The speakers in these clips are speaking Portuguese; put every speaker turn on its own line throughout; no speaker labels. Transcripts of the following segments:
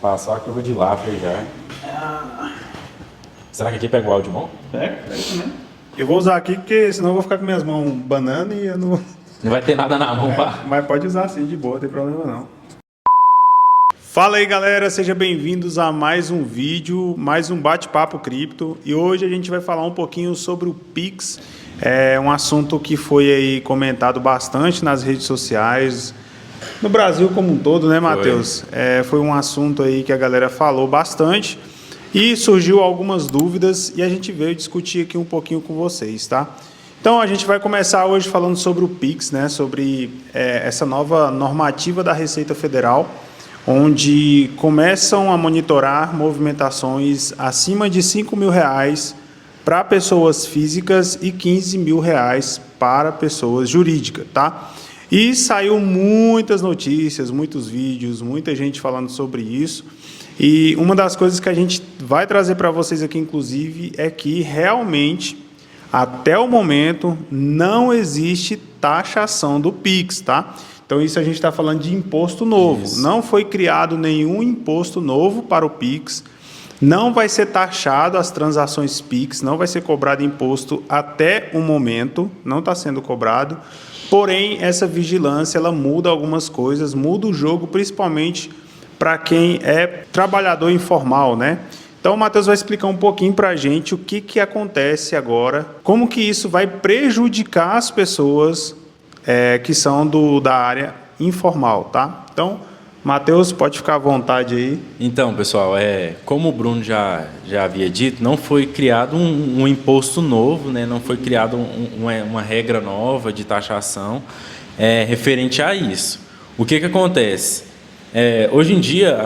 Passar a curva de Laffer já. Será que aqui pega o áudio bom?
Pega também. Eu vou usar aqui porque senão eu vou ficar com minhas mãos banana e eu não...
Não vai ter nada na mão, pá.
Mas pode usar assim, de boa, não tem problema não. Fala aí galera, sejam bem-vindos a mais um vídeo, mais um bate-papo cripto. E hoje a gente vai falar um pouquinho sobre o Pix. É um assunto que foi aí comentado bastante nas redes sociais, no Brasil como um todo, né, Matheus? Foi um assunto aí que a galera falou bastante e surgiu algumas dúvidas e a gente veio discutir aqui um pouquinho com vocês, tá? Então a gente vai começar hoje falando sobre o Pix, né? Sobre essa nova normativa da Receita Federal, onde começam a monitorar movimentações acima de R$5 mil para pessoas físicas e R$15 mil para pessoas jurídicas, tá? E saiu muitas notícias, muitos vídeos, muita gente falando sobre isso. E uma das coisas que a gente vai trazer para vocês aqui, inclusive, é que realmente, até o momento, não existe taxação do Pix, tá? Então, isso a gente está falando de imposto novo. Isso. Não foi criado nenhum imposto novo para o Pix. Não vai ser taxado as transações Pix, não vai ser cobrado imposto até o momento, não está sendo cobrado. Porém, essa vigilância ela muda algumas coisas, muda o jogo, principalmente para quem é trabalhador informal, né? Então, o Matheus vai explicar um pouquinho para a gente o que acontece agora, como que isso vai prejudicar as pessoas que são da área informal, tá? Então, Matheus, pode ficar à vontade aí.
Então, pessoal, como o Bruno já havia dito, não foi criado um imposto novo, né? Não foi criado uma regra nova de taxação referente a isso. O que acontece? Hoje em dia,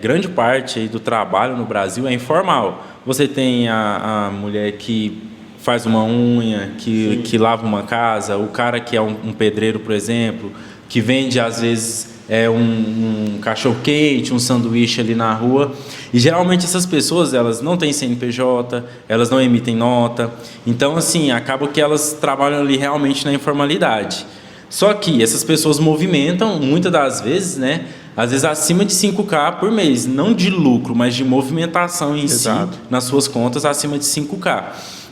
grande parte aí do trabalho no Brasil é informal. Você tem a mulher que faz uma unha, que lava uma casa, o cara que é um pedreiro, por exemplo, que vende, às vezes, um cachorro-quente, um sanduíche ali na rua. E, geralmente, essas pessoas, elas não têm CNPJ, elas não emitem nota. Então, assim, acaba que elas trabalham ali realmente na informalidade. Só que essas pessoas movimentam, muitas das vezes, né? Às vezes acima de 5K por mês, não de lucro, mas de movimentação em
Exato.
si, nas suas contas, acima de 5K.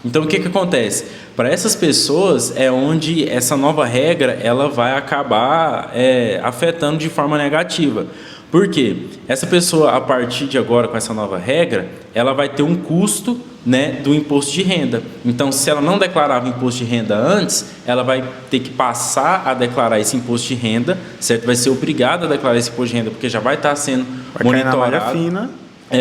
Então, o que acontece? Para essas pessoas é onde essa nova regra ela vai acabar afetando de forma negativa. Por quê? Essa pessoa, a partir de agora, com essa nova regra, ela vai ter um custo, né, do imposto de renda. Então, se ela não declarava imposto de renda antes, ela vai ter que passar a declarar esse imposto de renda, certo? Vai ser obrigada a declarar esse imposto de renda, porque já vai estar sendo monitorado.
Cair na malha fina.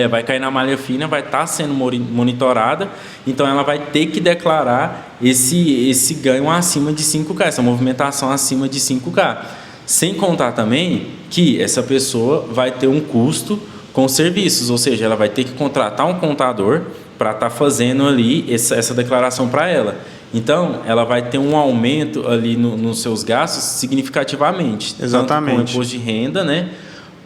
Vai cair na malha fina, vai estar sendo monitorada, então ela vai ter que declarar esse ganho acima de 5K, essa movimentação acima de 5K. Sem contar também que essa pessoa vai ter um custo com serviços, ou seja, ela vai ter que contratar um contador para estar fazendo ali essa declaração para ela. Então, ela vai ter um aumento ali nos seus gastos significativamente.
Exatamente.
Tanto com o imposto de renda, né,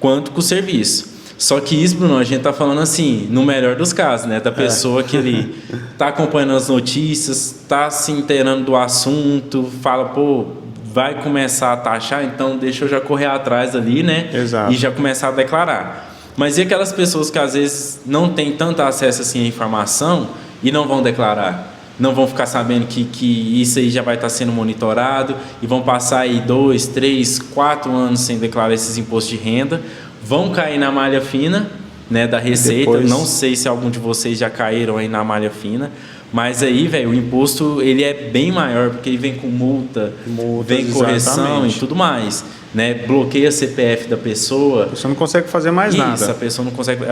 quanto com o serviço. Só que isso, Bruno, a gente está falando assim, no melhor dos casos, né? Da pessoa que ele está acompanhando as notícias, está se inteirando do assunto, fala, pô, vai começar a taxar, então deixa eu já correr atrás ali, né?
Exato.
E já começar a declarar. Mas e aquelas pessoas que às vezes não têm tanto acesso assim à informação e não vão declarar? Não vão ficar sabendo que isso aí já vai estar sendo monitorado e vão passar aí 2, 3, 4 anos sem declarar esses impostos de renda, vão cair na malha fina, né, da Receita.
Depois...
Não sei se algum de vocês já caíram aí na malha fina, mas aí, velho, o imposto ele é bem maior, porque ele vem com multa, vem correção
exatamente.
E tudo mais, né? Bloqueia a da pessoa.
A pessoa não consegue fazer mais nada.
A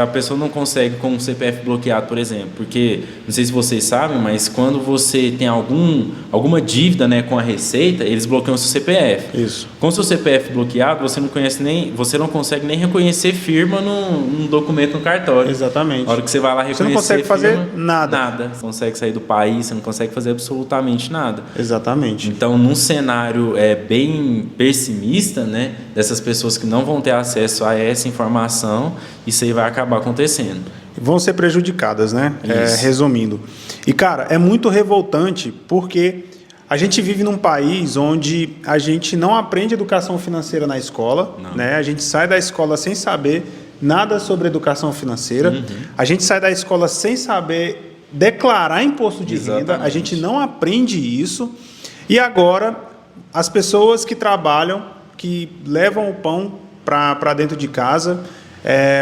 pessoa não consegue com o CPF bloqueado, por exemplo, porque não sei se vocês sabem, mas quando você tem alguma dívida, né, com a Receita, eles bloqueiam o seu CPF.
Isso.
Com o seu CPF bloqueado, você não consegue nem reconhecer firma num documento no cartório.
Exatamente.
A hora que você vai lá reconhecer,
você não consegue fazer
firma,
nada.
Você não consegue sair do país, você não consegue fazer absolutamente nada.
Exatamente.
Então, num cenário bem pessimista, né, dessas pessoas que não vão ter acesso a essa informação, isso aí vai acabar acontecendo.
Vão ser prejudicadas, né? Resumindo. E, cara, é muito revoltante porque a gente vive num país onde a gente não aprende educação financeira na escola, né? A gente sai da escola sem saber nada sobre educação financeira. A gente sai da escola sem saber declarar imposto de renda, a gente não aprende isso. E agora, as pessoas que trabalham, que levam o pão para dentro de casa,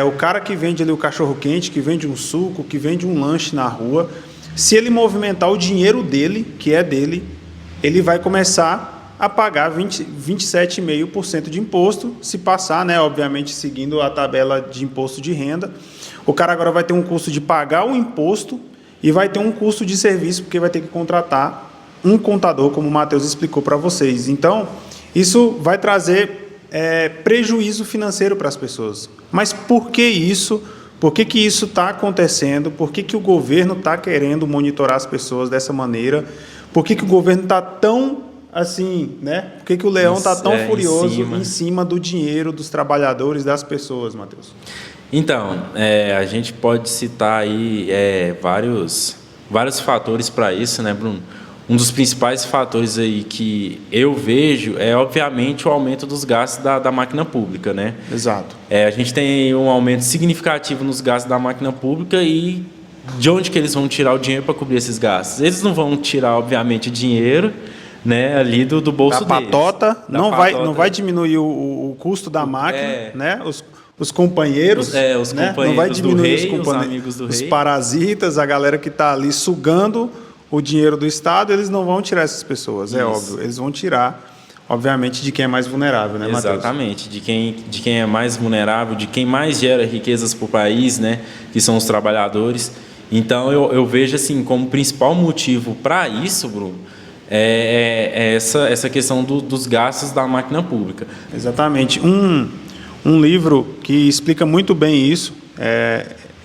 o cara que vende ali o cachorro-quente, que vende um suco, que vende um lanche na rua, se ele movimentar o dinheiro dele, que é dele, ele vai começar a pagar 27,5% de imposto, se passar, né, obviamente, seguindo a tabela de imposto de renda. O cara agora vai ter um custo de pagar o imposto e vai ter um custo de serviço, porque vai ter que contratar um contador, como o Matheus explicou para vocês. Então, isso vai trazer prejuízo financeiro para as pessoas. Mas por que isso? Por que isso está acontecendo? Por que o governo está querendo monitorar as pessoas dessa maneira? Por que o governo está tão assim, né? Por que o leão está tão furioso em cima do dinheiro dos trabalhadores, das pessoas, Matheus?
Então, a gente pode citar aí vários fatores para isso, né, Bruno? Um dos principais fatores aí que eu vejo é, obviamente, o aumento dos gastos da máquina pública, né?
Exato.
A gente tem um aumento significativo nos gastos da máquina pública e de onde que eles vão tirar o dinheiro para cobrir esses gastos? Eles não vão tirar, obviamente, dinheiro, né, ali do bolso deles.
Não vai diminuir o custo da máquina, né? Os companheiros,
os
né?
companheiros,
não vai diminuir
os amigos do rei.
Os parasitas, a galera que está ali sugando o dinheiro do Estado, eles não vão tirar essas pessoas, é óbvio. Eles vão tirar, obviamente, de quem é mais vulnerável, né, Matheus?
Exatamente, de quem é mais vulnerável, de quem mais gera riquezas para o país, né, que são os trabalhadores. Então, eu vejo assim, como principal motivo para isso, Bruno, essa questão dos gastos da máquina pública.
Exatamente. Um livro que explica muito bem isso,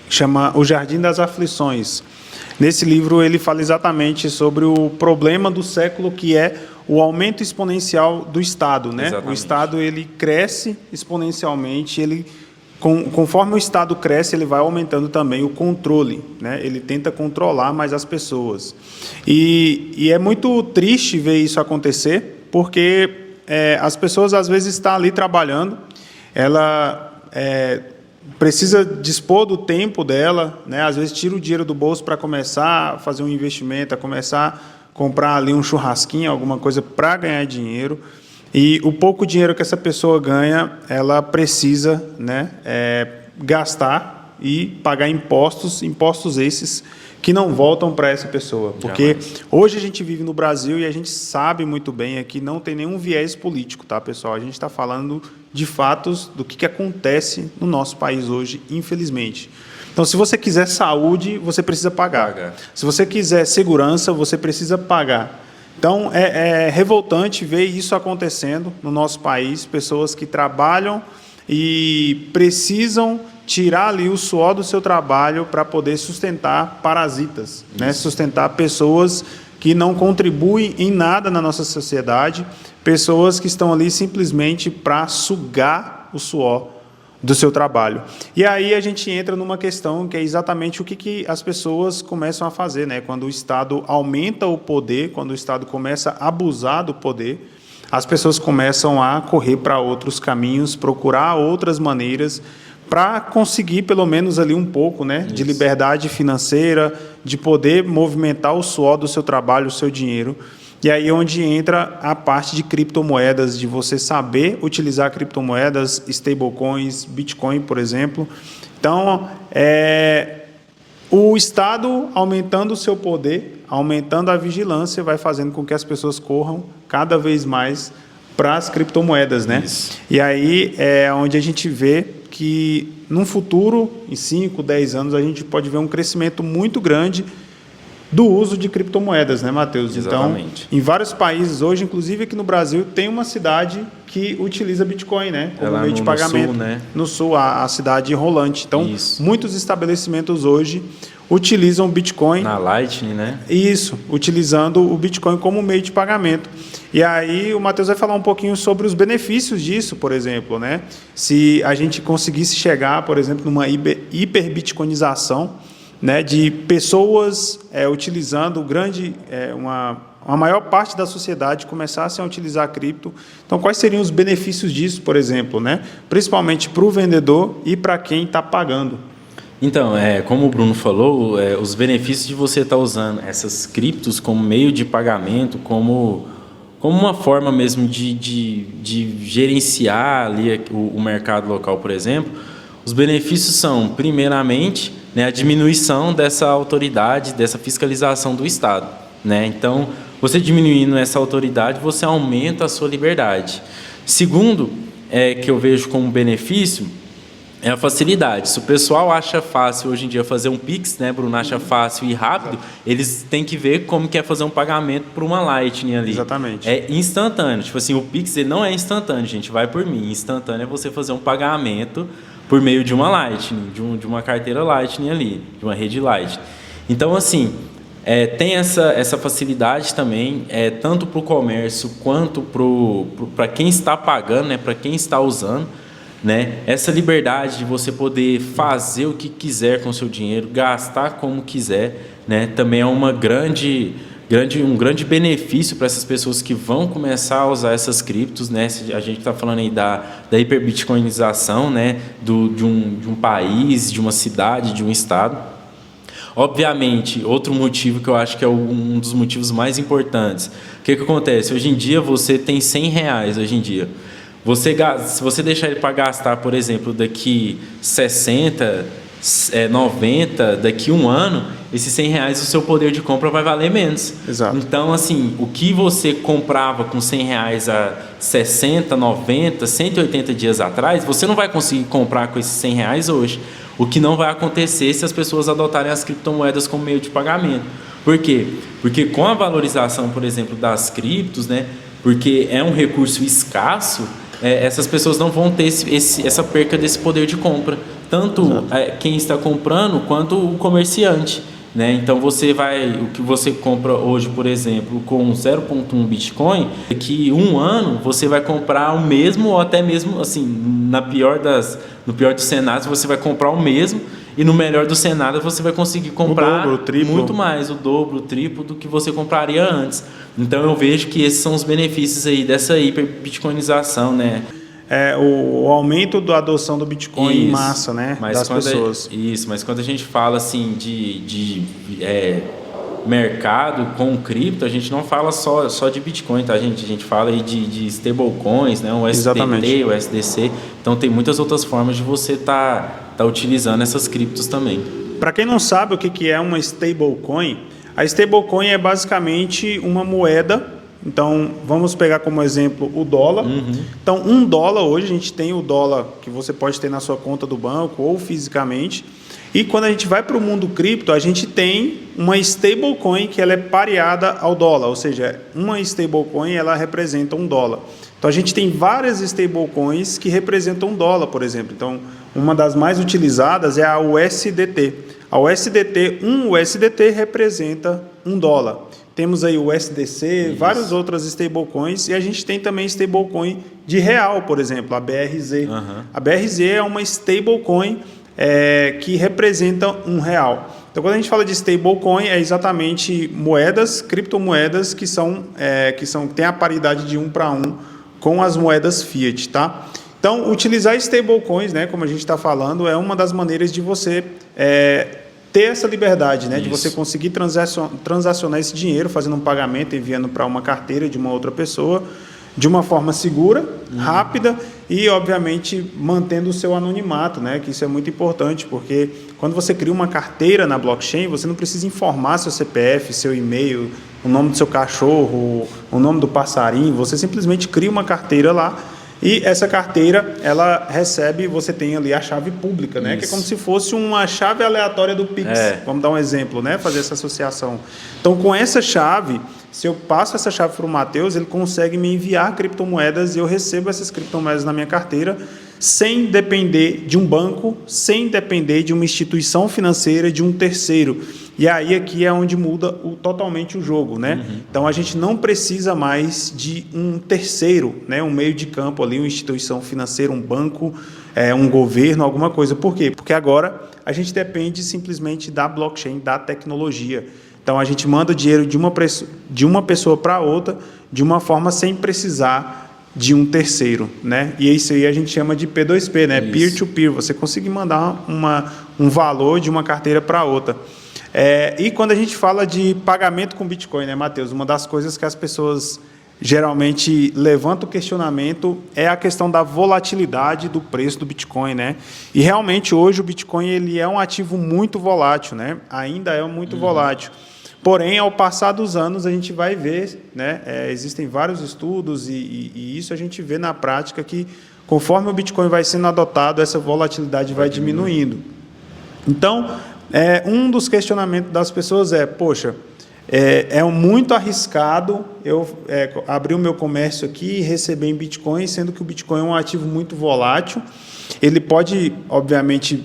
chama O Jardim das Aflições. Nesse livro ele fala exatamente sobre o problema do século, que é o aumento exponencial do Estado, né?
Exatamente.
O Estado ele cresce exponencialmente, conforme o Estado cresce, ele vai aumentando também o controle, né? Ele tenta controlar mais as pessoas. E é muito triste ver isso acontecer, porque as pessoas às vezes estão ali trabalhando, ela precisa dispor do tempo dela, né? Às vezes tira o dinheiro do bolso para começar a fazer um investimento, a começar a comprar ali um churrasquinho, alguma coisa para ganhar dinheiro. E o pouco dinheiro que essa pessoa ganha, ela precisa, né, gastar e pagar impostos esses que não voltam para essa pessoa. Porque hoje a gente vive no Brasil e a gente sabe muito bem aqui, não tem nenhum viés político, tá, pessoal? A gente está falando de fatos do que acontece no nosso país hoje, infelizmente. Então, se você quiser saúde, você precisa pagar. Se você quiser segurança, você precisa pagar. Então, é revoltante ver isso acontecendo no nosso país, pessoas que trabalham e precisam tirar ali o suor do seu trabalho para poder sustentar parasitas, né? Sustentar pessoas que não contribuem em nada na nossa sociedade, pessoas que estão ali simplesmente para sugar o suor do seu trabalho. E aí a gente entra numa questão que é exatamente o que as pessoas começam a fazer, né? Quando o Estado aumenta o poder, quando o Estado começa a abusar do poder, as pessoas começam a correr para outros caminhos, procurar outras maneiras para conseguir pelo menos ali um pouco, né, de liberdade financeira, de poder movimentar o suor do seu trabalho, o seu dinheiro. E aí é onde entra a parte de criptomoedas, de você saber utilizar criptomoedas, stablecoins, Bitcoin, por exemplo. Então, o Estado aumentando o seu poder, aumentando a vigilância, vai fazendo com que as pessoas corram cada vez mais para as criptomoedas, né? Isso. E aí é onde a gente vê que, num futuro, em 5, 10 anos, a gente pode ver um crescimento muito grande do uso de criptomoedas, né, Matheus?
Exatamente.
Então, em vários países hoje, inclusive aqui no Brasil, tem uma cidade que utiliza Bitcoin, né, como meio de pagamento. No Sul, né? No Sul, a cidade rolante. Então, muitos estabelecimentos hoje utilizam Bitcoin.
Na Lightning, né?
Isso, utilizando o Bitcoin como meio de pagamento. E aí o Matheus vai falar um pouquinho sobre os benefícios disso, por exemplo, né? Se a gente conseguisse chegar, por exemplo, numa hiperbitcoinização, né, de pessoas utilizando a maior parte da sociedade começasse a utilizar a cripto. Então, quais seriam os benefícios disso, por exemplo, né? Principalmente para o vendedor e para quem está pagando?
Então, como o Bruno falou, os benefícios de você estar usando essas criptos como meio de pagamento, como uma forma mesmo de gerenciar ali o mercado local, por exemplo, os benefícios são, primeiramente, né, a diminuição dessa autoridade, dessa fiscalização do Estado, né? Então, você diminuindo essa autoridade, você aumenta a sua liberdade. Segundo, que eu vejo como benefício, é a facilidade. Se o pessoal acha fácil hoje em dia fazer um Pix, né, Bruno, acha fácil e rápido, eles têm que ver como que é fazer um pagamento por uma Lightning ali.
Exatamente.
É instantâneo. Tipo assim, o Pix ele não é instantâneo, gente, vai por mim. Instantâneo é você fazer um pagamento por meio de uma Lightning, de uma carteira Lightning ali, de uma rede Lightning. Então, assim, tem essa facilidade também, tanto para o comércio quanto para quem está pagando, né, para quem está usando, né? Essa liberdade de você poder fazer o que quiser com o seu dinheiro, gastar como quiser, né? Também é um grande benefício para essas pessoas que vão começar a usar essas criptos, né? A gente está falando aí da hiperbitcoinização, né? de um país, de uma cidade, de um estado. Obviamente, outro motivo que eu acho que é um dos motivos mais importantes. O que acontece? Hoje em dia você tem R$100 hoje em dia. Se você deixar ele para gastar, por exemplo, daqui 60, 90, daqui um ano, esses R$100, o seu poder de compra vai valer menos.
Exato.
Então, assim, o que você comprava com R$100 há 60, 90, 180 dias atrás, você não vai conseguir comprar com esses R$100 hoje. O que não vai acontecer se as pessoas adotarem as criptomoedas como meio de pagamento. Por quê? Porque com a valorização, por exemplo, das criptos, né, porque é um recurso escasso, essas pessoas não vão ter essa perca desse poder de compra, tanto quem está comprando quanto o comerciante, né? Então o que você compra hoje, por exemplo, com 0,1 Bitcoin, daqui um ano você vai comprar o mesmo, ou até mesmo assim, no pior dos cenários, você vai comprar o mesmo, e no melhor dos cenários você vai conseguir comprar
o dobro, o triplo.
Muito mais, o dobro, o triplo do que você compraria antes. Então eu vejo que esses são os benefícios aí dessa hiperbitcoinização, né?
O aumento da adoção do Bitcoin em massa, né? Das pessoas.
Mas quando a gente fala assim de mercado com cripto, a gente não fala só de Bitcoin, tá, gente? A gente fala aí de stablecoins, né? O SDT, o SDC. Então tem muitas outras formas de você tá utilizando essas criptos também.
Para quem não sabe o que é uma stablecoin, a stablecoin é basicamente uma moeda. Então, vamos pegar como exemplo o dólar. Então, $1 hoje, a gente tem o dólar que você pode ter na sua conta do banco ou fisicamente. E quando a gente vai para o mundo cripto, a gente tem uma stablecoin que ela é pareada ao dólar. Ou seja, uma stablecoin ela representa $1. Então, a gente tem várias stablecoins que representam $1, por exemplo. Então, uma das mais utilizadas é a USDT. A um USDT representa $1. Temos aí o SDC, várias outras stablecoins, e a gente tem também stablecoin de real, por exemplo, a BRZ. A BRZ é uma stablecoin que representa R$1. Então, quando a gente fala de stablecoin, é exatamente moedas, criptomoedas que têm a paridade de 1 para 1 com as moedas fiat, tá? Então, utilizar stablecoins, né, como a gente está falando, é uma das maneiras de você ter essa liberdade, né, de você conseguir transacionar esse dinheiro, fazendo um pagamento, enviando para uma carteira de uma outra pessoa, de uma forma segura, rápida e, obviamente, mantendo o seu anonimato, né, que isso é muito importante, porque quando você cria uma carteira na blockchain, você não precisa informar seu CPF, seu e-mail, o nome do seu cachorro, o nome do passarinho, você simplesmente cria uma carteira lá. E essa carteira, ela recebe, você tem ali a chave pública, né? Que é como se fosse uma chave aleatória do Pix. Vamos dar um exemplo, né? Fazer essa associação. Então, com essa chave, se eu passo essa chave para o Matheus, ele consegue me enviar criptomoedas e eu recebo essas criptomoedas na minha carteira sem depender de um banco, sem depender de uma instituição financeira, de um terceiro. E aí aqui é onde muda totalmente o jogo, né? Então a gente não precisa mais de um terceiro, né? Um meio de campo ali, uma instituição financeira, um banco, um governo, alguma coisa. Por quê? Porque agora a gente depende simplesmente da blockchain, da tecnologia. Então, a gente manda o dinheiro de uma pessoa para outra de uma forma sem precisar de um terceiro, né? E isso aí a gente chama de P2P, né? Peer-to-peer. Você consegue mandar um valor de uma carteira para outra. E quando a gente fala de pagamento com Bitcoin, né, Matheus? Uma das coisas que as pessoas geralmente levantam o questionamento é a questão da volatilidade do preço do Bitcoin, né? E realmente hoje o Bitcoin ele é um ativo muito volátil, né? Ainda é muito volátil. Porém, ao passar dos anos, a gente vai ver, né? Existem vários estudos e isso a gente vê na prática que, conforme o Bitcoin vai sendo adotado, essa volatilidade vai diminuindo. Então, um dos questionamentos das pessoas poxa, é muito arriscado eu abrir o meu comércio aqui e receber em Bitcoin, sendo que o Bitcoin é um ativo muito volátil. Ele pode, obviamente,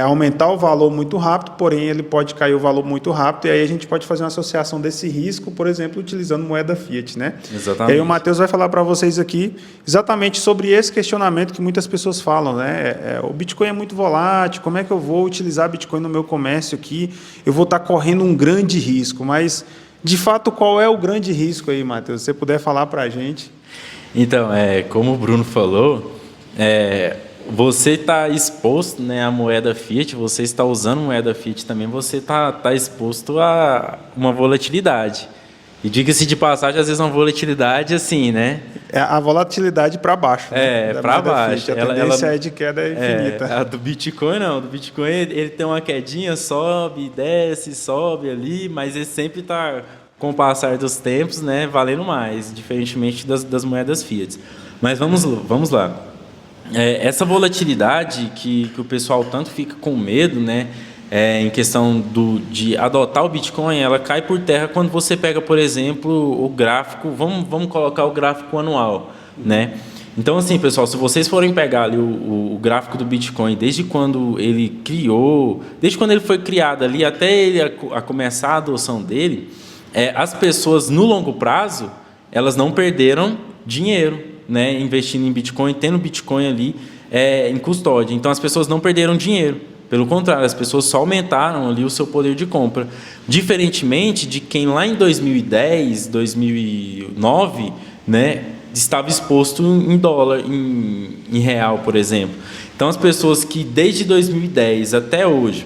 aumentar o valor muito rápido, porém ele pode cair o valor muito rápido, e aí a gente pode fazer uma associação desse risco, por exemplo, utilizando moeda fiat, né?
Exatamente.
E aí o Matheus vai falar para vocês aqui exatamente sobre esse questionamento que muitas pessoas falam, né? O Bitcoin é muito volátil, como é que eu vou utilizar Bitcoin no meu comércio aqui? Eu vou estar correndo um grande risco, mas, de fato, qual é o grande risco aí, Matheus? Se você puder falar para a gente.
Então, como o Bruno falou, você está exposto, né, à moeda fiat, você está usando moeda fiat também, você está exposto a uma volatilidade. E diga-se de passagem, às vezes uma volatilidade assim, né?
A volatilidade para baixo.
Né? Para baixo.
Fiat. A tendência de queda infinita.
A do Bitcoin não. Do Bitcoin ele tem uma quedinha, sobe, desce, sobe ali, mas ele sempre está, com o passar dos tempos, né, valendo mais, diferentemente das moedas fiat. Mas vamos lá. Essa volatilidade que o pessoal tanto fica com medo, né, em questão de adotar o Bitcoin, ela cai por terra quando você pega, por exemplo, o gráfico, vamos colocar o gráfico anual, né? Então, assim, pessoal, se vocês forem pegar ali o gráfico do Bitcoin, desde quando ele foi criado ali, até ele a começar a adoção dele, as pessoas no longo prazo, elas não perderam dinheiro, né, investindo em Bitcoin, tendo Bitcoin ali em custódia. Então, as pessoas não perderam dinheiro. Pelo contrário, as pessoas só aumentaram ali o seu poder de compra. Diferentemente de quem lá em 2010, 2009, né, estava exposto em dólar, em real, por exemplo. Então, as pessoas que desde 2010 até hoje,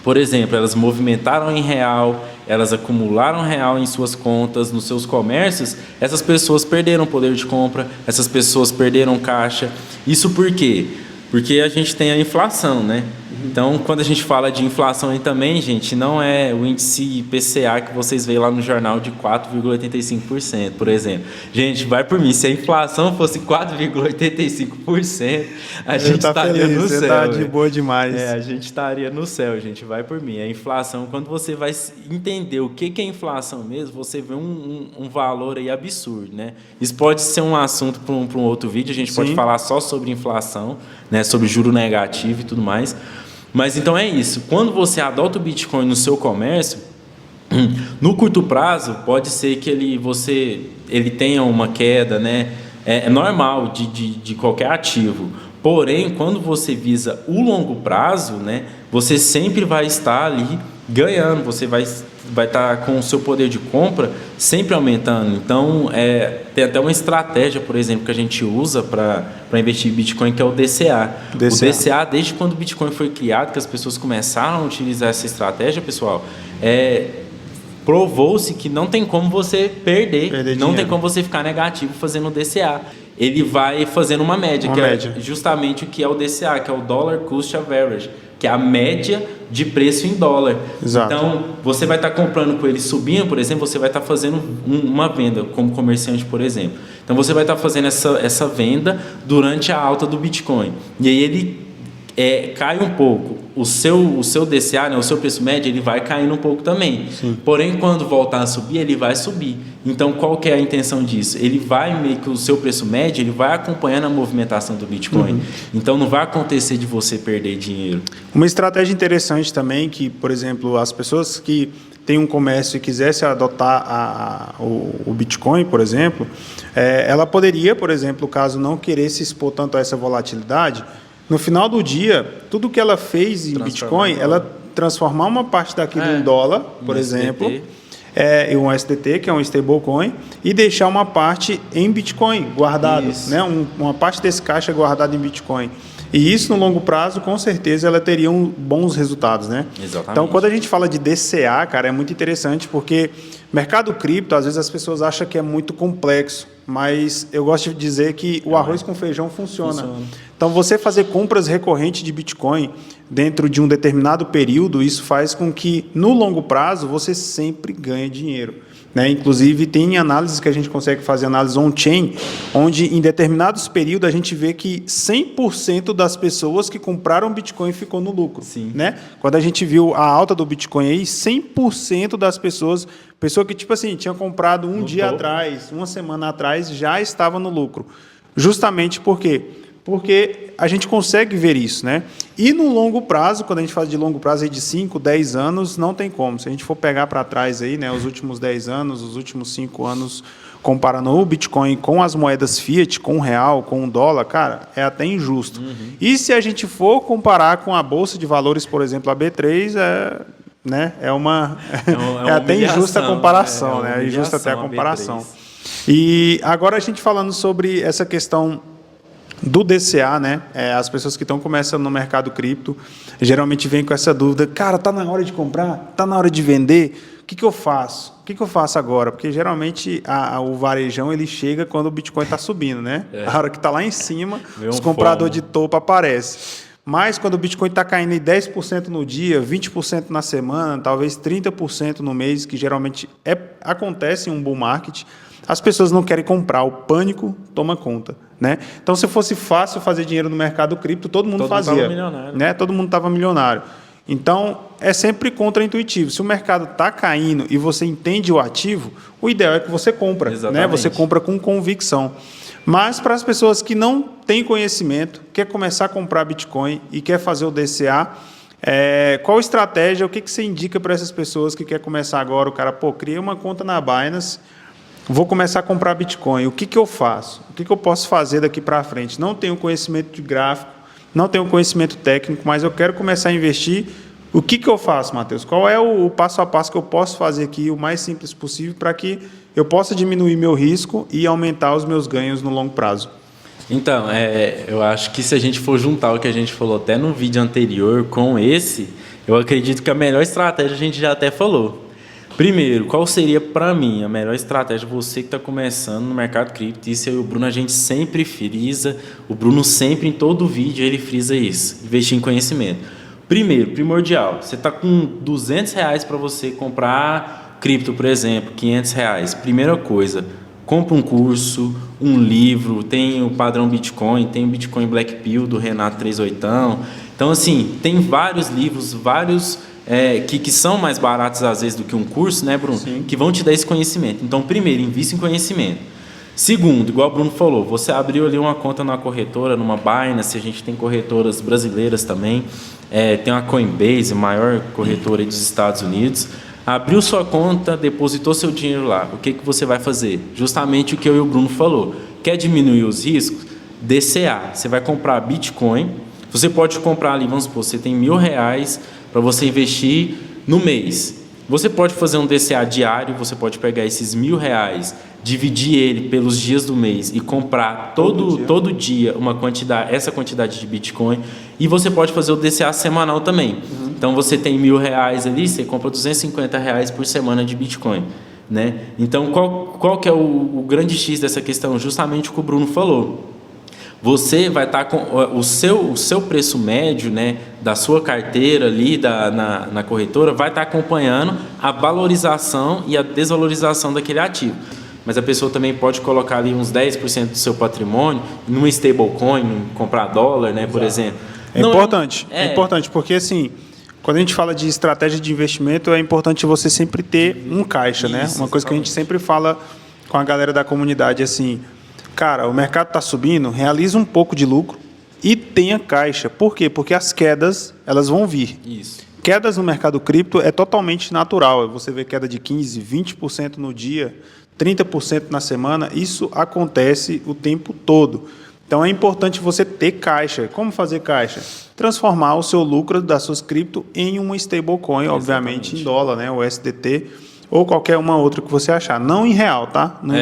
por exemplo, elas movimentaram em real, elas acumularam real em suas contas, nos seus comércios, essas pessoas perderam poder de compra, essas pessoas perderam caixa. Isso por quê? Porque a gente tem a inflação, né? Então, quando a gente fala de inflação aí também, gente, não é o índice IPCA que vocês veem lá no jornal de 4,85%, por exemplo. Gente, vai por mim, se a inflação fosse 4,85%, a gente estaria no céu. Você tá
de boa demais.
A gente estaria no céu, gente, vai por mim. A inflação, quando você vai entender o que é inflação mesmo, você vê um valor aí absurdo, né? Isso pode ser um assunto para um outro vídeo, a gente pode falar só sobre inflação, né, sobre juro negativo e tudo mais. Mas então é isso. Quando você adota o Bitcoin no seu comércio, no curto prazo, pode ser que ele tenha uma queda, né? É normal de qualquer ativo. Porém, quando você visa o longo prazo, né, você sempre vai estar ali ganhando, você vai estar com o seu poder de compra sempre aumentando. Então, tem até uma estratégia, por exemplo, que a gente usa para investir em Bitcoin, que é o DCA. O DCA, desde quando o Bitcoin foi criado, que as pessoas começaram a utilizar essa estratégia, pessoal, provou-se que não tem como você perder não
dinheiro.
Tem como você ficar negativo fazendo o DCA. Ele vai fazendo uma média, é justamente o que é o DCA, que é o Dollar Cost Average, que é a média de preço em dólar.
Exato.
Então, você vai estar comprando com ele subindo, por exemplo, você vai estar fazendo uma venda como comerciante, por exemplo. Então, você vai estar fazendo essa venda durante a alta do Bitcoin. E aí ele cai um pouco. O seu DCA, né, o seu preço médio, ele vai caindo um pouco também.
Sim.
Porém, quando voltar a subir, ele vai subir. Então, qual que é a intenção disso? Ele vai meio que o seu preço médio, ele vai acompanhando a movimentação do Bitcoin. Então, não vai acontecer de você perder dinheiro.
Uma estratégia interessante também, que, por exemplo, as pessoas que têm um comércio e quisessem adotar o Bitcoin, por exemplo, ela poderia, por exemplo, caso não querer se expor tanto a essa volatilidade, no final do dia, tudo que ela fez em Bitcoin, ela transformar uma parte daquilo em dólar, por exemplo,
SDT.
Um SDT, que é um stablecoin, e deixar uma parte em Bitcoin guardado, né? Uma parte desse caixa guardada em Bitcoin. E isso, no longo prazo, com certeza, ela teria bons resultados, né?
Exatamente.
Então, quando a gente fala de DCA, cara, é muito interessante, porque mercado cripto, às vezes as pessoas acham que é muito complexo, mas eu gosto de dizer que o arroz com feijão funciona. Então, você fazer compras recorrentes de Bitcoin dentro de um determinado período, isso faz com que, no longo prazo, você sempre ganhe dinheiro. Né? Inclusive, tem análises que a gente consegue fazer, análise on-chain, onde em determinados períodos a gente vê que 100% das pessoas que compraram Bitcoin ficou no lucro.
Sim.
Né? Quando a gente viu a alta do Bitcoin aí, 100% das pessoas, pessoa que tipo assim, tinha comprado um dia atrás, uma semana atrás, já estava no lucro. Justamente por quê? Porque a gente consegue ver isso, né? E no longo prazo, quando a gente fala de longo prazo aí de 5, 10 anos, não tem como. Se a gente for pegar para trás aí, né, os últimos 10 anos, os últimos 5 anos, comparando o Bitcoin com as moedas fiat, com o real, com o dólar, cara, é até injusto. E se a gente for comparar com a bolsa de valores, por exemplo, a B3, né, é até injusta a comparação, né? É injusta até a comparação. E agora a gente falando sobre essa questão do DCA, né? As pessoas que estão começando no mercado cripto geralmente vêm com essa dúvida: cara, tá na hora de comprar? Tá na hora de vender? O que eu faço? O que eu faço agora? Porque geralmente o varejão ele chega quando o Bitcoin está subindo, né? A hora que está lá em cima, os compradores de topo aparecem. Mas quando o Bitcoin está caindo em 10% no dia, 20% na semana, talvez 30% no mês, que geralmente acontece em um bull market, as pessoas não querem comprar, o pânico toma conta, né? Então, se fosse fácil fazer dinheiro no mercado cripto, todo mundo fazia, né? Todo mundo estava milionário. Então, é sempre contraintuitivo. Se o mercado está caindo e você entende o ativo, o ideal é que você compra, né? Você compra com convicção. Mas para as pessoas que não têm conhecimento, quer começar a comprar Bitcoin e quer fazer o DCA, qual estratégia, o que você indica para essas pessoas que quer começar agora? O cara, criei uma conta na Binance, vou começar a comprar Bitcoin. O que eu faço? O que eu posso fazer daqui para frente? Não tenho conhecimento de gráfico, não tenho conhecimento técnico, mas eu quero começar a investir. O que eu faço, Matheus? Qual é o passo a passo que eu posso fazer aqui, o mais simples possível, para que eu possa diminuir meu risco e aumentar os meus ganhos no longo prazo?
Então, eu acho que se a gente for juntar o que a gente falou até no vídeo anterior com esse, eu acredito que a melhor estratégia a gente já até falou. Primeiro, qual seria para mim a melhor estratégia? Você que está começando no mercado cripto, isso eu e o Bruno a gente sempre frisa, o Bruno sempre em todo vídeo ele frisa isso, investir em conhecimento. Primeiro, primordial, você está com R$200 para você comprar cripto, por exemplo, R$500. Primeira coisa, compra um curso, um livro, tem o padrão Bitcoin, tem o Bitcoin Black Pill do Renato 38. Então, assim, tem vários livros, vários que são mais baratos às vezes do que um curso, né, Bruno?
Sim.
Que vão te dar esse conhecimento. Então, primeiro, invista em conhecimento. Segundo, igual o Bruno falou, você abriu ali uma conta numa corretora, numa Binance, a gente tem corretoras brasileiras também, tem uma Coinbase, a maior corretora dos Estados Unidos. Abriu sua conta, depositou seu dinheiro lá. O que você vai fazer? Justamente o que eu e o Bruno falou. Quer diminuir os riscos? DCA. Você vai comprar Bitcoin. Você pode comprar ali, vamos supor, você tem R$1.000 para você investir no mês. Você pode fazer um DCA diário, você pode pegar esses R$1.000, dividir ele pelos dias do mês e comprar todo dia essa quantidade de Bitcoin. E você pode fazer o DCA semanal também. Então, você tem R$1.000 ali, você compra R$250 por semana de Bitcoin, né? Então, qual que é o grande X dessa questão? Justamente o que o Bruno falou. Você vai estar com o seu preço médio, né, da sua carteira ali na corretora, vai estar acompanhando a valorização e a desvalorização daquele ativo. Mas a pessoa também pode colocar ali uns 10% do seu patrimônio numa stablecoin, comprar dólar, né, por exemplo.
É importante, porque assim, quando a gente fala de estratégia de investimento, é importante você sempre ter um caixa, né? Uma coisa que a gente sempre fala com a galera da comunidade, assim, cara, o mercado está subindo, realiza um pouco de lucro e tenha caixa. Por quê? Porque as quedas, elas vão vir.
Isso.
Quedas no mercado cripto é totalmente natural. Você vê queda de 15%, 20% no dia, 30% na semana. Isso acontece o tempo todo. Então é importante você ter caixa. Como fazer caixa? Transformar o seu lucro das suas cripto em uma stablecoin, obviamente em dólar, né? O SDT ou qualquer uma outra que você achar. Não em real, tá? Não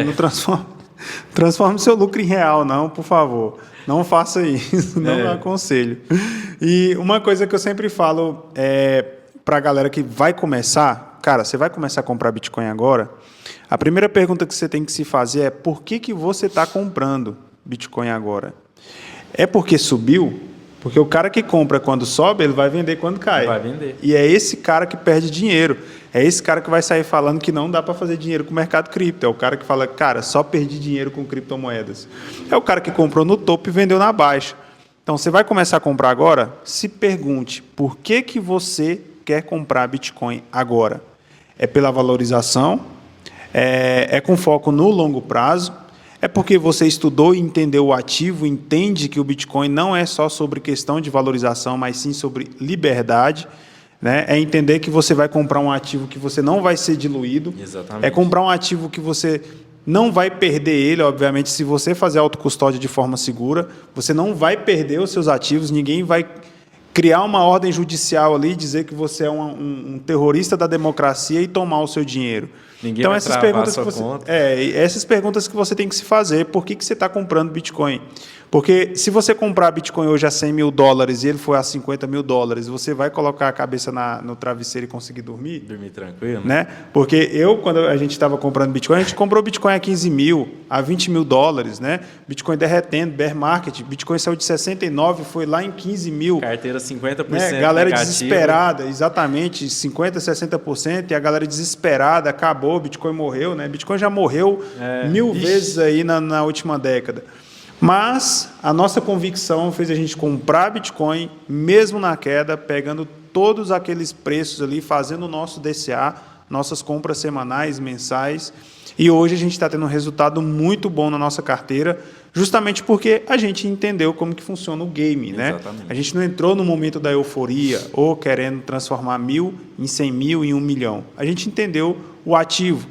transforme seu lucro em real, não, por favor. Não faça isso, não aconselho. E uma coisa que eu sempre falo para a galera que vai começar, cara, você vai começar a comprar Bitcoin agora, a primeira pergunta que você tem que se fazer é por que você está comprando Bitcoin agora? É porque subiu? Porque o cara que compra quando sobe, ele vai vender quando cai.
Vai vender.
E é esse cara que perde dinheiro. É esse cara que vai sair falando que não dá para fazer dinheiro com o mercado cripto. É o cara que fala, cara, só perdi dinheiro com criptomoedas. É o cara que comprou no topo e vendeu na baixa. Então, você vai começar a comprar agora? Se pergunte, por que você quer comprar Bitcoin agora? É pela valorização? É com foco no longo prazo? É porque você estudou e entendeu o ativo, entende que o Bitcoin não é só sobre questão de valorização, mas sim sobre liberdade, né? É entender que você vai comprar um ativo que você não vai ser diluído.
Exatamente.
É comprar um ativo que você não vai perder ele, obviamente, se você fazer autocustódia de forma segura, você não vai perder os seus ativos, ninguém vai criar uma ordem judicial ali, dizer que você é um terrorista da democracia e tomar o seu dinheiro.
Ninguém
então,
vai
essas perguntas
sua conta.
essas perguntas que você tem que se fazer. Por que você está comprando Bitcoin? Porque se você comprar Bitcoin hoje a $100 mil e ele for a $50 mil, você vai colocar a cabeça no travesseiro e conseguir dormir?
Dormir tranquilo.
Né? Porque quando a gente estava comprando Bitcoin, a gente comprou Bitcoin a 15 mil, a $20 mil, né? Bitcoin derretendo, bear market, Bitcoin saiu de 69, foi lá em 15 mil.
Carteira 50%
né? Galera
negativa.
desesperada, exatamente, 50%, 60%, e a galera desesperada, acabou, Bitcoin morreu, né? Bitcoin já morreu mil vezes aí na última década. Mas a nossa convicção fez a gente comprar Bitcoin, mesmo na queda, pegando todos aqueles preços ali, fazendo o nosso DCA, nossas compras semanais, mensais. E hoje a gente está tendo um resultado muito bom na nossa carteira, justamente porque a gente entendeu como que funciona o game, né?
Exatamente.
A gente não entrou no momento da euforia ou querendo transformar 1.000 em 100 mil em 1 milhão. A gente entendeu o ativo.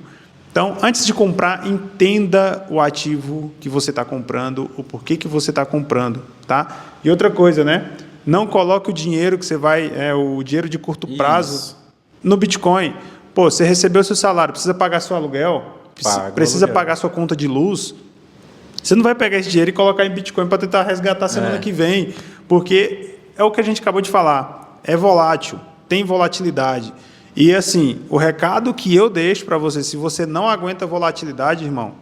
Então, antes de comprar, entenda o ativo que você está comprando, o porquê que você está comprando, tá? E outra coisa, né? Não coloque o dinheiro que você vai, o dinheiro de curto prazo no Bitcoin. Pô, você recebeu seu salário, precisa pagar seu aluguel, precisa pagar sua conta de luz. Você não vai pegar esse dinheiro e colocar em Bitcoin para tentar resgatar semana que vem, porque é o que a gente acabou de falar, é volátil, tem volatilidade. E assim, o recado que eu deixo para você, se você não aguenta volatilidade, irmão,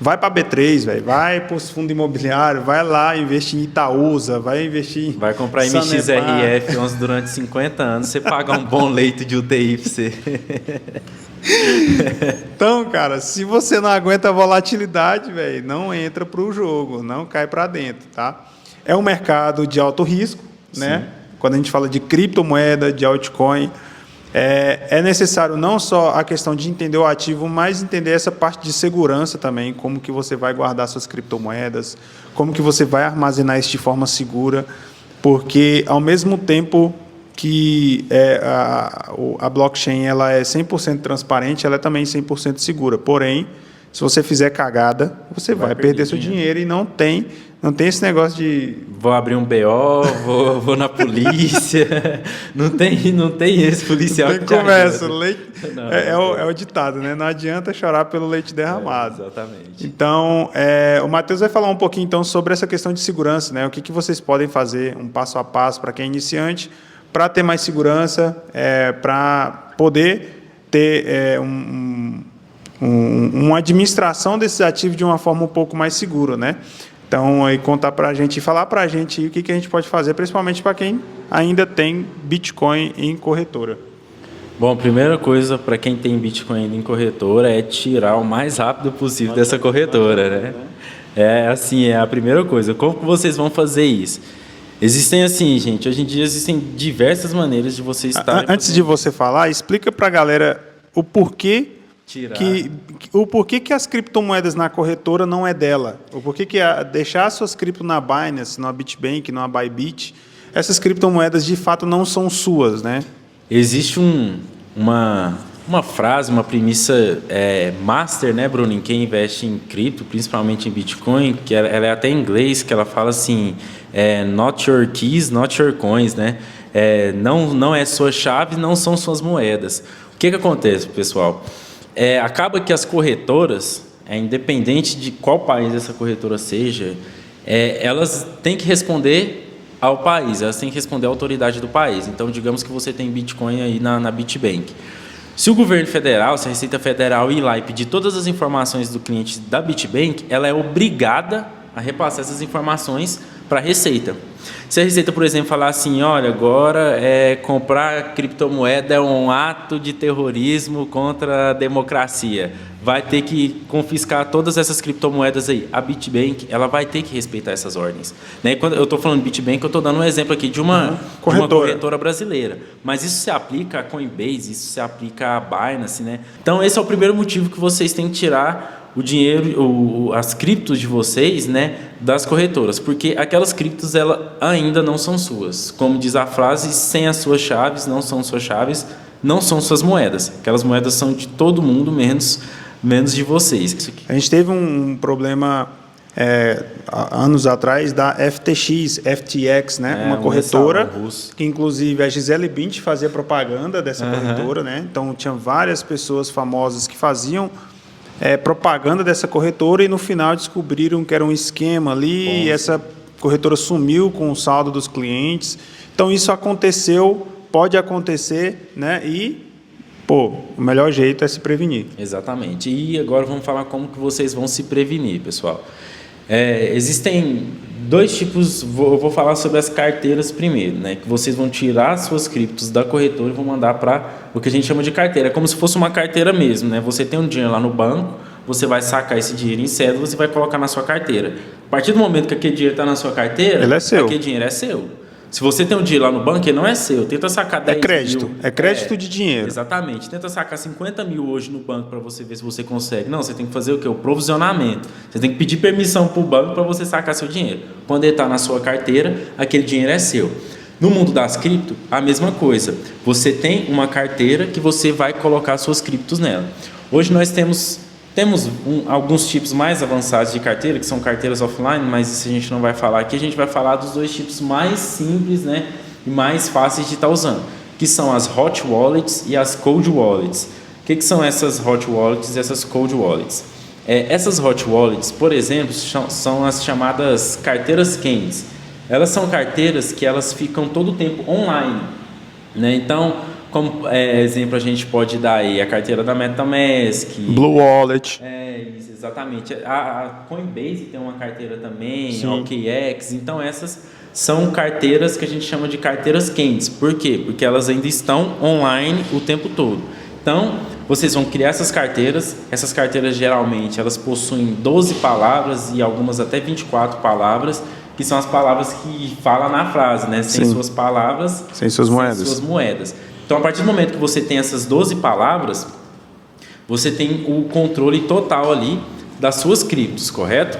vai para a B3, véio, vai para os fundos imobiliários, vai lá investir em Itaúsa, vai investir em
vai comprar MXRF 11 durante 50 anos, você pagar um bom leito de UTI para você.
Então, cara, se você não aguenta a volatilidade, velho, não entra para o jogo, não cai para dentro, tá? É um mercado de alto risco, né? Quando a gente fala de criptomoeda, de altcoin, é necessário não só a questão de entender o ativo, mas entender essa parte de segurança também, como que você vai guardar suas criptomoedas, como que você vai armazenar isso de forma segura, porque ao mesmo tempo que a blockchain ela é 100% transparente, ela é também 100% segura. Porém, se você fizer cagada, você vai perder seu dinheiro e não tem esse negócio de...
Vou abrir um BO, vou na polícia. Não tem esse policial
não tem
que
conversa. É o ditado, né? Não adianta chorar pelo leite derramado.
Exatamente.
Então, o Matheus vai falar um pouquinho então sobre essa questão de segurança, né? O que vocês podem fazer, um passo a passo para quem é iniciante, para ter mais segurança, para poder ter uma administração desses ativos de uma forma um pouco mais segura, né? Então, aí contar para a gente e falar para a gente o que a gente pode fazer, principalmente para quem ainda tem Bitcoin em corretora.
Bom, a primeira coisa para quem tem Bitcoin ainda em corretora é tirar o mais rápido possível dessa corretora, né? É a primeira coisa. Como que vocês vão fazer isso? Existem assim, gente, hoje em dia existem diversas maneiras de vocês estarem...
Antes de você falar, explica para a galera o porquê que as criptomoedas na corretora não é dela. O porquê que deixar suas cripto na Binance, na Bitbank, na Bybit, essas criptomoedas de fato não são suas, né?
Existe uma frase, uma premissa master, né, Bruno, em quem investe em cripto, principalmente em Bitcoin, que ela é até em inglês, que ela fala assim, not your keys, not your coins, né? Não é sua chave, não são suas moedas. O que acontece, pessoal? Acaba que as corretoras, independente de qual país essa corretora seja, elas têm que responder ao país, elas têm que responder à autoridade do país. Então, digamos que você tem Bitcoin aí na BitBank. Se o governo federal, se a Receita Federal ir lá e pedir todas as informações do cliente da BitBank, ela é obrigada a repassar essas informações para a Receita. Se a Receita, por exemplo, falar assim, olha, agora comprar criptomoeda é um ato de terrorismo contra a democracia, vai ter que confiscar todas essas criptomoedas aí. A BitBank, ela vai ter que respeitar essas ordens. Né? Quando eu estou falando de BitBank, eu estou dando um exemplo aqui de uma corretora brasileira. Mas isso se aplica a Coinbase, isso se aplica a Binance, né? Então, esse é o primeiro motivo que vocês têm que tirar o dinheiro, as criptos de vocês, né, das corretoras, porque aquelas criptos ela ainda não são suas. Como diz a frase, sem as suas chaves, não são suas chaves, não são suas moedas. Aquelas moedas são de todo mundo, menos de vocês.
A gente teve um problema anos atrás da FTX, né? Uma corretora que inclusive a Gisele Bündchen fazia propaganda dessa corretora, né? Então tinha várias pessoas famosas que faziam propaganda dessa corretora e no final descobriram que era um esquema ali e essa corretora sumiu com o saldo dos clientes. Então isso aconteceu, pode acontecer, né? E o melhor jeito é se prevenir.
Exatamente. E agora vamos falar como que vocês vão se prevenir, pessoal. Existem dois tipos, eu vou falar sobre as carteiras primeiro, né? Que vocês vão tirar as suas criptos da corretora e vão mandar para o que a gente chama de carteira. É como se fosse uma carteira mesmo, né? Você tem um dinheiro lá no banco, você vai sacar esse dinheiro em cédulas e vai colocar na sua carteira. A partir do momento que aquele dinheiro está na sua carteira,
ele é seu.
Aquele dinheiro é seu. Se você tem um dinheiro lá no banco, ele não é seu. Tenta sacar 10
crédito.
mil.
É crédito de dinheiro.
Exatamente. Tenta sacar 50 mil hoje no banco para você ver se você consegue. Não, você tem que fazer o quê? O provisionamento. Você tem que pedir permissão para o banco para você sacar seu dinheiro. Quando ele está na sua carteira, aquele dinheiro é seu. No mundo das cripto, a mesma coisa. Você tem uma carteira que você vai colocar suas criptos nela. Hoje nós temos alguns tipos mais avançados de carteira, que são carteiras offline, mas isso a gente não vai falar aqui. A gente vai falar dos dois tipos mais simples, né, e mais fáceis de estar usando, que são as hot wallets e as cold wallets. O que são essas hot wallets e essas cold wallets? Essas hot wallets, por exemplo, são as chamadas carteiras quentes. Elas são carteiras que elas ficam todo o tempo online, né? Então, como exemplo, a gente pode dar aí a carteira da MetaMask,
Blue Wallet.
Isso, exatamente. A Coinbase tem uma carteira também,
Sim.
a OKX. Então, essas são carteiras que a gente chama de carteiras quentes. Por quê? Porque elas ainda estão online o tempo todo. Então, vocês vão criar essas carteiras. Essas carteiras, geralmente, elas possuem 12 palavras e algumas até 24 palavras, que são as palavras que falam na frase, né? Sem suas palavras,
sem suas
moedas. Então, a partir do momento que você tem essas 12 palavras, você tem o controle total ali das suas criptos, correto?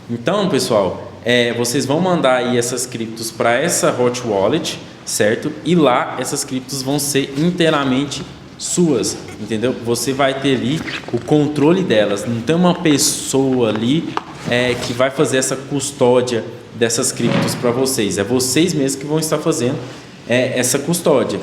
Então, pessoal, vocês vão mandar aí essas criptos para essa hot wallet, certo? E lá essas criptos vão ser inteiramente suas, entendeu? Você vai ter ali o controle delas. Não tem uma pessoa ali que vai fazer essa custódia dessas criptos para vocês. É vocês mesmos que vão estar fazendo essa custódia,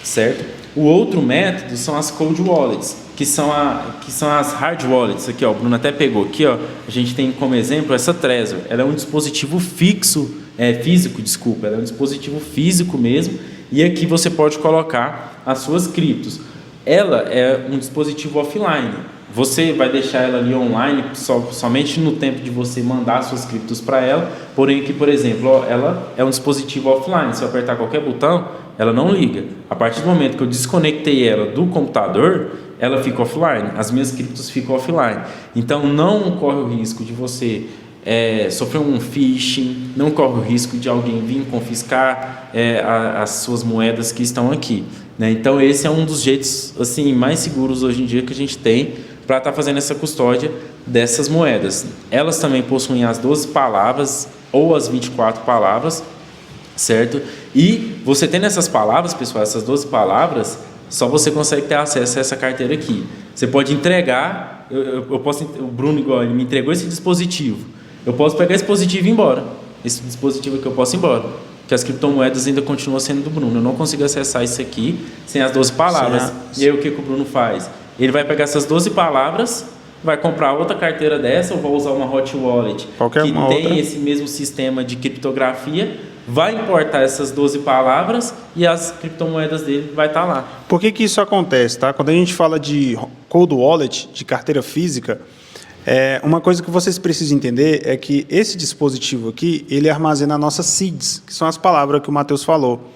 certo? O outro método são as cold wallets, que são as hard wallets. Aqui, ó, o Bruno até pegou aqui, ó. A gente tem como exemplo essa Trezor. Ela é um dispositivo físico. Ela é um dispositivo físico mesmo. E aqui você pode colocar as suas criptos. Ela é um dispositivo offline. Você vai deixar ela ali online somente no tempo de você mandar suas criptos para ela. Porém, aqui, por exemplo, ó, ela é um dispositivo offline. Se eu apertar qualquer botão, ela não liga. A partir do momento que eu desconectei ela do computador, ela fica offline. As minhas criptos ficam offline. Então, não corre o risco de você sofrer um phishing, não corre o risco de alguém vir confiscar as suas moedas que estão aqui, né? Então, esse é um dos jeitos assim, mais seguros hoje em dia que a gente tem para estar fazendo essa custódia dessas moedas. Elas também possuem as 12 palavras ou as 24 palavras, certo? E você tendo essas palavras, pessoal, essas 12 palavras, só você consegue ter acesso a essa carteira aqui. Você pode entregar, eu posso, o Bruno, igual, ele me entregou esse dispositivo. Eu posso pegar esse dispositivo e ir embora. Esse dispositivo aqui eu posso ir embora. Porque as criptomoedas ainda continuam sendo do Bruno. Eu não consigo acessar isso aqui sem as 12 palavras. E aí o que o Bruno faz? Ele vai pegar essas 12 palavras, vai comprar outra carteira dessa, ou vai usar uma hot wallet que tem esse mesmo sistema de criptografia, vai importar essas 12 palavras e as criptomoedas dele vai estar lá.
Por que isso acontece? Tá? Quando a gente fala de cold wallet, de carteira física, uma coisa que vocês precisam entender é que esse dispositivo aqui, ele armazena nossas seeds, que são as palavras que o Matheus falou.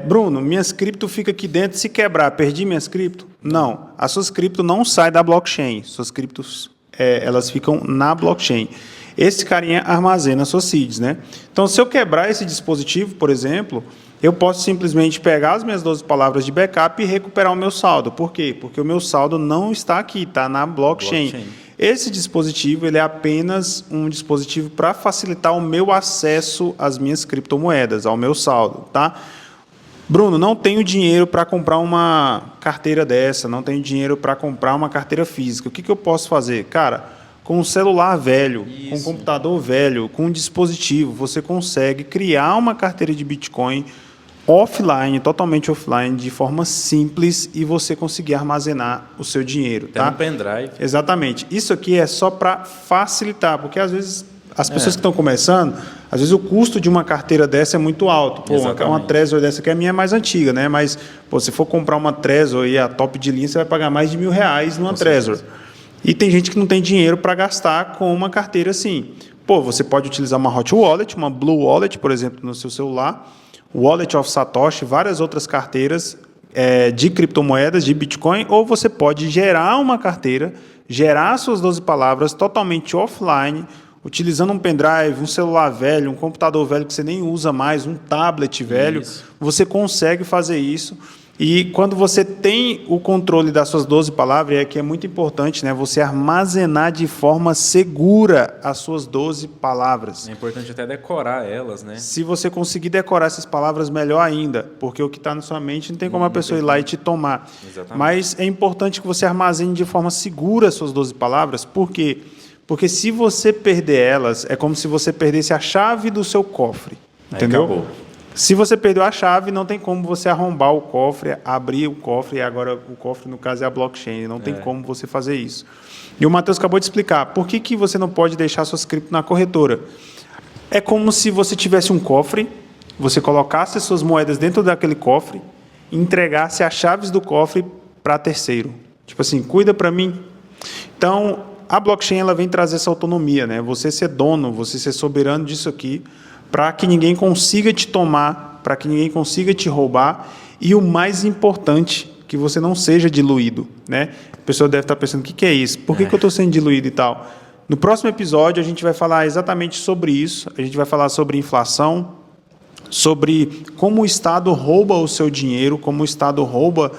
Bruno, minhas cripto fica aqui dentro, se quebrar, perdi minhas cripto? Não, as suas cripto não saem da blockchain, suas criptos elas ficam na blockchain. Esse carinha armazena suas seeds, né? Então, se eu quebrar esse dispositivo, por exemplo, eu posso simplesmente pegar as minhas 12 palavras de backup e recuperar o meu saldo. Por quê? Porque o meu saldo não está aqui, está na blockchain. Esse dispositivo ele é apenas um dispositivo para facilitar o meu acesso às minhas criptomoedas, ao meu saldo, tá? Bruno, não tenho dinheiro para comprar uma carteira dessa, não tenho dinheiro para comprar uma carteira física. O que eu posso fazer? Cara, com um celular velho, com um computador velho, com um dispositivo, você consegue criar uma carteira de Bitcoin offline, totalmente offline, de forma simples e você conseguir armazenar o seu dinheiro.
Tem um pendrive.
Exatamente. Isso aqui é só para facilitar, porque às vezes as pessoas que estão começando, às vezes o custo de uma carteira dessa é muito alto. Pô, uma Trezor dessa aqui, a minha é mais antiga, né? Mas pô, se for comprar uma Trezor e a top de linha, você vai pagar mais de R$1.000 numa Trezor. E tem gente que não tem dinheiro para gastar com uma carteira assim. Pô, você pode utilizar uma hot wallet, uma blue wallet, por exemplo, no seu celular, Wallet of Satoshi, várias outras carteiras de criptomoedas, de Bitcoin, ou você pode gerar uma carteira, gerar suas 12 palavras totalmente offline, utilizando um pendrive, um celular velho, um computador velho que você nem usa mais, um tablet velho, você consegue fazer isso. E quando você tem o controle das suas 12 palavras, é que é muito importante, né, você armazenar de forma segura as suas 12 palavras.
É importante até decorar elas, né?
Se você conseguir decorar essas palavras, melhor ainda, porque o que está na sua mente não tem como a pessoa ir lá e te tomar. Exatamente. Mas é importante que você armazene de forma segura as suas 12 palavras, por quê? Porque se você perder elas, é como se você perdesse a chave do seu cofre. Entendeu?
Acabou.
Se você perdeu a chave, não tem como você arrombar o cofre, abrir o cofre, e agora o cofre, no caso, é a blockchain. Não tem como você fazer isso. E o Matheus acabou de explicar. Por que você não pode deixar suas cripto na corretora? É como se você tivesse um cofre, você colocasse as suas moedas dentro daquele cofre e entregasse as chaves do cofre para terceiro. Tipo assim, cuida para mim. Então, a blockchain ela vem trazer essa autonomia, né? Você ser dono, você ser soberano disso aqui, para que ninguém consiga te tomar, para que ninguém consiga te roubar, e o mais importante, que você não seja diluído, né? A pessoa deve estar pensando, o que é isso? Por que eu estou sendo diluído e tal? No próximo episódio, a gente vai falar exatamente sobre isso, a gente vai falar sobre inflação, sobre como o Estado rouba o seu dinheiro, como o Estado rouba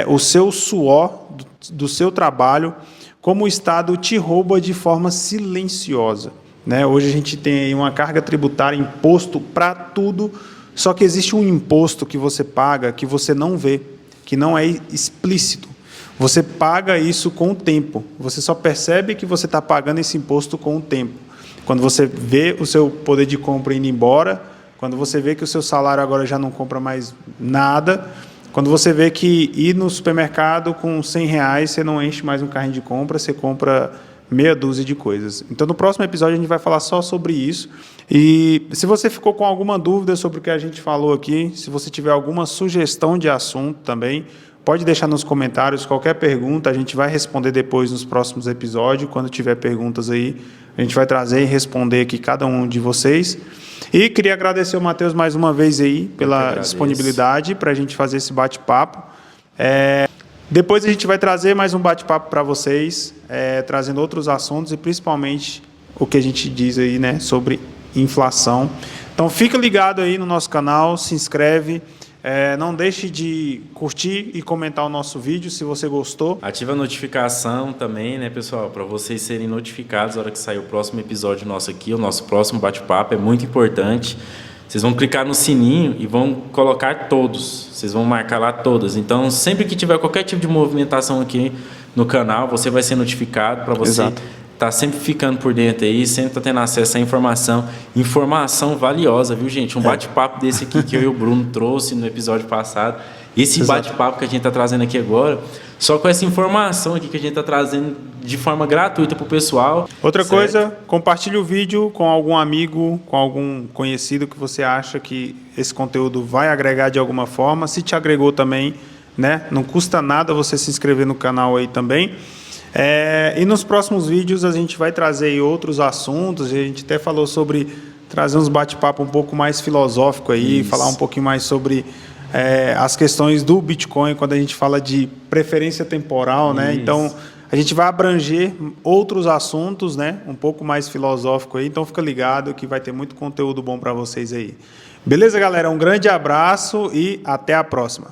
o seu suor do seu trabalho, como o Estado te rouba de forma silenciosa. Né? Hoje a gente tem uma carga tributária, imposto para tudo, só que existe um imposto que você paga que você não vê, que não é explícito. Você paga isso com o tempo. Você só percebe que você está pagando esse imposto com o tempo. Quando você vê o seu poder de compra indo embora, quando você vê que o seu salário agora já não compra mais nada, quando você vê que ir no supermercado com R$100, você não enche mais um carrinho de compra, você compra meia dúzia de coisas. Então, no próximo episódio, a gente vai falar só sobre isso. E se você ficou com alguma dúvida sobre o que a gente falou aqui, se você tiver alguma sugestão de assunto também, pode deixar nos comentários. Qualquer pergunta, a gente vai responder depois nos próximos episódios. Quando tiver perguntas aí, a gente vai trazer e responder aqui cada um de vocês. E queria agradecer ao Matheus mais uma vez aí pela disponibilidade para a gente fazer esse bate-papo. Depois a gente vai trazer mais um bate-papo para vocês, trazendo outros assuntos e principalmente o que a gente diz aí, né, sobre inflação. Então fica ligado aí no nosso canal, se inscreve, não deixe de curtir e comentar o nosso vídeo se você gostou.
Ativa a notificação também, né, pessoal, para vocês serem notificados na hora que sair o próximo episódio nosso aqui, o nosso próximo bate-papo, é muito importante. Vocês vão clicar no sininho e vão colocar todos. Vocês vão marcar lá todas. Então, sempre que tiver qualquer tipo de movimentação aqui no canal, você vai ser notificado para você estar sempre ficando por dentro aí, sempre tá tendo acesso à informação. Informação valiosa, viu, gente? Um bate-papo desse aqui que eu e o Bruno trouxe no episódio passado. Esse bate-papo que a gente está trazendo aqui agora, só com essa informação aqui que a gente está trazendo de forma gratuita para o pessoal.
Outra coisa, compartilhe o vídeo com algum amigo, com algum conhecido que você acha que esse conteúdo vai agregar de alguma forma. Se te agregou também, né? Não custa nada você se inscrever no canal aí também. E nos próximos vídeos a gente vai trazer aí outros assuntos. A gente até falou sobre trazer uns bate-papo um pouco mais filosófico aí, falar um pouquinho mais sobre as questões do Bitcoin, quando a gente fala de preferência temporal, né? Então, a gente vai abranger outros assuntos, né? Um pouco mais filosófico aí. Então, fica ligado que vai ter muito conteúdo bom para vocês aí. Beleza, galera? Um grande abraço e até a próxima.